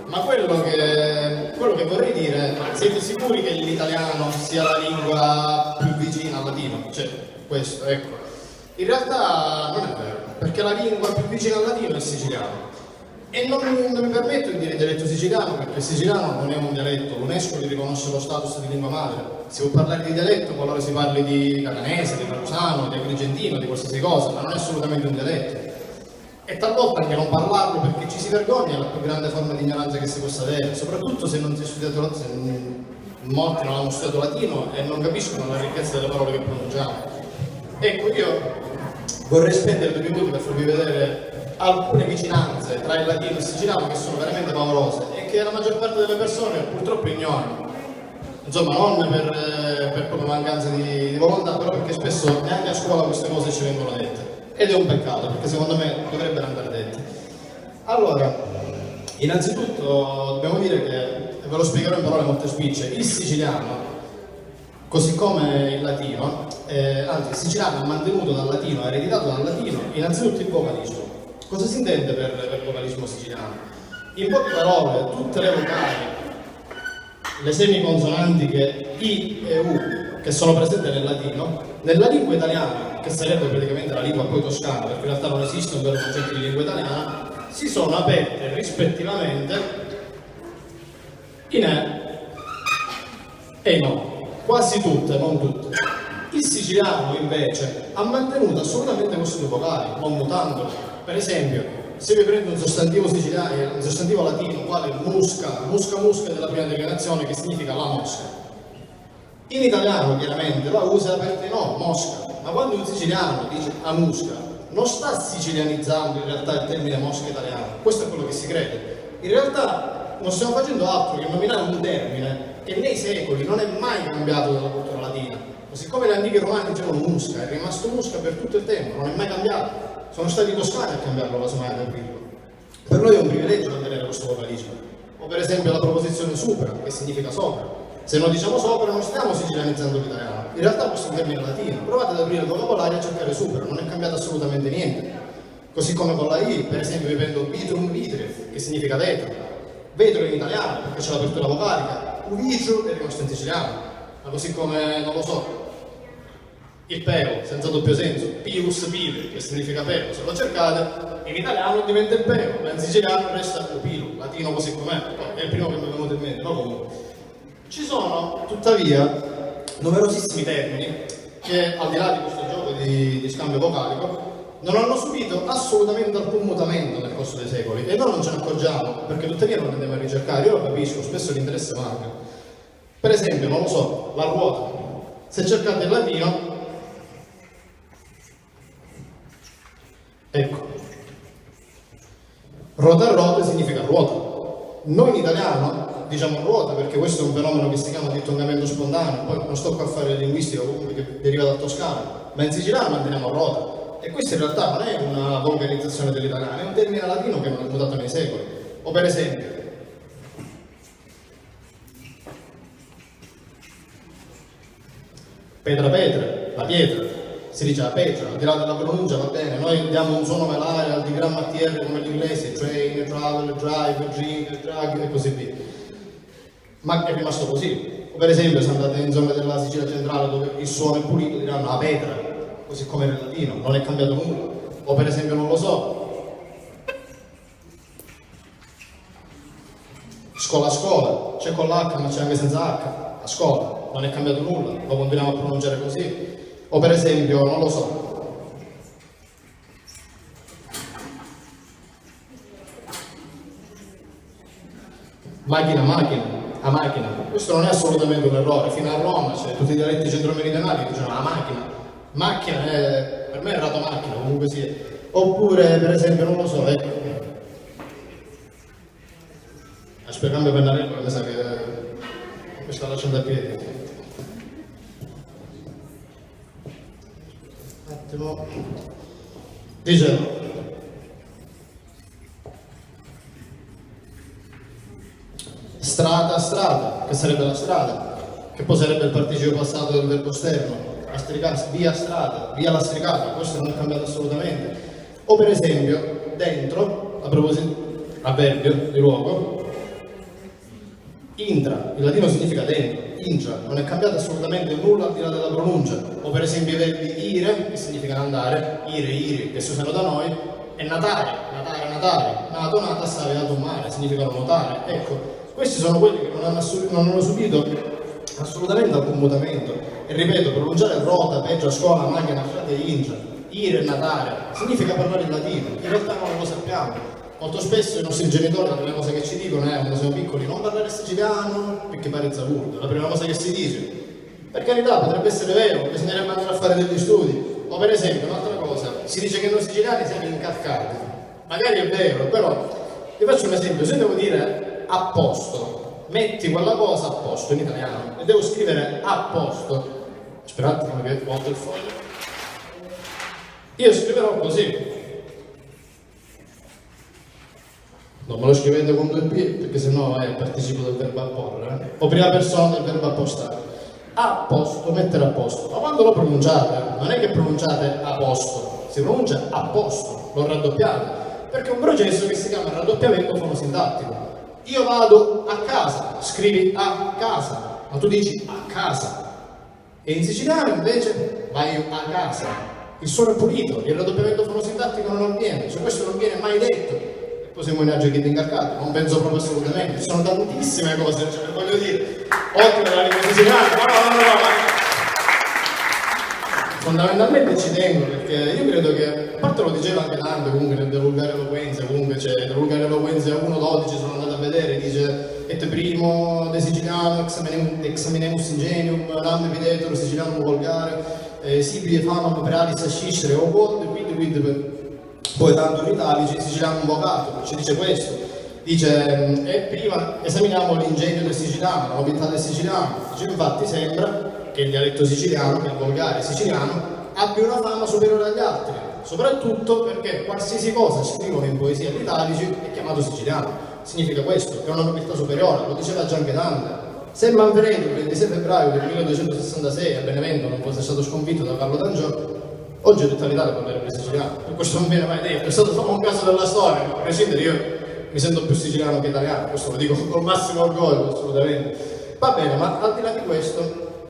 Ma quello che vorrei dire, siete sicuri che l'italiano sia la lingua più vicina al latino? Cioè, questo, ecco. In realtà non è vero, perché la lingua più vicina al latino è il siciliano. E non mi permetto di dire dialetto siciliano, perché il siciliano non è un dialetto, l'UNESCO gli riconosce lo status di lingua madre. Si può parlare di dialetto qualora si parli di catanese, di parusano, di agrigentino, di qualsiasi cosa, ma non è assolutamente un dialetto. E talvolta anche non parlarlo perché ci si vergogna è la più grande forma di ignoranza che si possa avere, soprattutto se non si è studiato latino, molti non hanno studiato latino e non capiscono la ricchezza delle parole che pronunciamo. Ecco, io vorrei spendere 2 minuti per farvi vedere alcune vicinanze tra il latino e il siciliano che sono veramente paurose e che la maggior parte delle persone purtroppo ignorano. Insomma, non per proprio mancanza di volontà, però perché spesso neanche a scuola queste cose ci vengono dette. Ed è un peccato, perché secondo me dovrebbero andare dette. Allora, innanzitutto dobbiamo dire che, e ve lo spiegherò in parole molto spicce, il siciliano, così come il latino, anzi il siciliano ha mantenuto dal latino, ha ereditato dal latino, innanzitutto il vocalismo. Cosa si intende per vocalismo siciliano? In poche parole, tutte le vocali, le semiconsonanti I e U, che sono presenti nel latino, nella lingua italiana, che sarebbe praticamente la lingua poi toscana, perché in realtà non esiste un vero concetto di lingua italiana, si sono aperte rispettivamente in E e in O, quasi tutte, non tutte. Il siciliano invece ha mantenuto assolutamente questi 2 vocali, non mutandoli. Per esempio, se vi prendo un sostantivo siciliano, un sostantivo latino, quale musca, musca della prima declinazione, che significa la mosca. In italiano chiaramente la usa aperte no, mosca, ma quando un siciliano dice a musca, non sta sicilianizzando in realtà il termine mosca italiano, questo è quello che si crede. In realtà non stiamo facendo altro che nominare un termine che nei secoli non è mai cambiato dalla cultura latina. Così come gli antichi romani dicevano musca, è rimasto musca per tutto il tempo, non è mai cambiato. Sono stati i toscani a cambiarlo casomai per dirlo. Per noi è un privilegio mantenere questo vocalismo. O per esempio la proposizione supra, che significa sopra. Se non diciamo sopra non stiamo sicilianizzando l'italiano. In realtà questo è un termine latino. Provate ad aprire il vocabolario e a cercare supra, non è cambiato assolutamente niente. Così come con la I, per esempio vi prendo vitrum vitri, che significa vetro. Vetro in italiano, perché c'è l'apertura vocalica. Uvitru è rimasto in siciliano. Ma così come, non lo so, il pelo, senza doppio senso, pius pile, che significa pelo, se lo cercate, in italiano diventa il pelo, ma in siciliano resta il pilo, latino così com'è, è il primo che mi è venuto in mente, no comunque. Ci sono, tuttavia, numerosissimi termini che, al di là di questo gioco di scambio vocalico, non hanno subito assolutamente alcun mutamento nel corso dei secoli, e noi non ce ne accorgiamo, perché tuttavia non andiamo a ricercare, io lo capisco, spesso l'interesse manca. Per esempio, non lo so, la ruota. Se cercate il latino, ecco, rota a rota significa ruota. Noi in italiano diciamo ruota perché questo è un fenomeno che si chiama dittongamento spontaneo, poi non sto qua a fare linguistica comunque che deriva dal toscano, ma in siciliano manteniamo ruota. E questa in realtà non è una volgarizzazione dell'italiano, è un termine latino che non è mutato nei secoli. O per esempio, petra, la pietra, si dice la petra, al di là della pronuncia va bene, noi diamo un suono velare al di grammattiere come l'inglese, train, travel, drive, drink, drag e così via. Ma è rimasto così. O per esempio se andate in zone della Sicilia centrale dove il suono è pulito diranno la petra, così come nel latino, non è cambiato nulla. O per esempio non lo so, scuola, c'è con l'H ma c'è anche senza H, a scuola, non è cambiato nulla, lo continuiamo a pronunciare così. O per esempio, non lo so, macchina, a macchina, questo non è assolutamente un errore, fino a Roma c'è tutti i dialetti centro-meridionali che dicono la macchina è, per me è errato macchina, comunque sia. Oppure per esempio, non lo so, ecco, aspetta, cambio pennarello che mi sa che mi sta lasciando a piedi. Un attimo. Dicevo, strada, che sarebbe la strada, che poi sarebbe il participio passato del verbo esterno, lastricarsi, via strada, via lastricata, questo non è cambiato assolutamente. O per esempio, dentro, a proposito, avverbio di luogo, Intra, il latino significa dentro, intra, non è cambiato assolutamente nulla al di là della pronuncia. O per esempio i verbi ire, che significano andare, ire, iri, che si usano da noi, e natare, natare, natare, nato, nata, stare, dato, mare, significano nuotare. Ecco, questi sono quelli che non hanno subito assolutamente alcun mutamento. E ripeto, pronunciare rota, peggio a scuola, macchina, frate, intra, ire, natare, significa parlare il latino. In realtà non lo sappiamo. Molto spesso i nostri genitori la prima cosa che ci dicono è, quando siamo piccoli, non parlare siciliano perché pare zaurdo, la prima cosa che si dice. Per carità, potrebbe essere vero, bisognerebbe andare a fare degli studi. O per esempio, un'altra cosa, si dice che noi siciliani siamo incalcati. Magari è vero, però vi faccio un esempio, se devo dire a posto, metti quella cosa a posto in italiano e devo scrivere a posto. Aspettate, che volto il foglio. Io scriverò così. Non me lo scrivete con 2 P, perché sennò è il participo del verbo apporre, o prima persona del verbo appostare. A posto, mettere a posto. Ma quando lo pronunciate, non è che pronunciate a posto, si pronuncia a posto, lo raddoppiate, perché è un processo che si chiama raddoppiamento fonosintattico. Io vado a casa, scrivi a casa, ma tu dici a casa. E in siciliano invece vai a casa. Il suono è pulito, il raddoppiamento fonosintattico non avviene, cioè questo non viene mai detto. Poi siamo in aggiunti incarcati, non penso proprio assolutamente, ci sono tantissime cose, cioè, voglio dire, oltre alla lingua siciliana, no. Fondamentalmente ci tengo, perché io credo che, a parte lo diceva anche Dante, comunque nel De Vulgare Eloquenze, comunque c'è De Vulgare Eloquenze 1.12, sono andato a vedere, dice et primo de siciliano examinemus ingenium, nam videtur sicilianum volgare, sibili famam per alis asciscere, o quid poi tanto in italici siciliano invocato, ci dice questo, dice e prima esaminiamo l'ingegno del siciliano, la nobiltà del siciliano, dice infatti sembra che il dialetto siciliano, che il volgare siciliano, abbia una fama superiore agli altri, soprattutto perché qualsiasi cosa scrivono in poesia agli italici è chiamato siciliano, significa questo, che è una nobiltà superiore, lo diceva già anche Dante. Se Manfredo il 26 febbraio del 1266 a Benevento non fosse stato sconfitto da Carlo d'Angiò, oggi tutta l'Italia parlerebbe siciliano, per questo non viene mai detto, è stato solo un caso della storia, ma a prescindere io mi sento più siciliano che italiano, questo lo dico con il massimo orgoglio, assolutamente. Va bene, ma al di là di questo,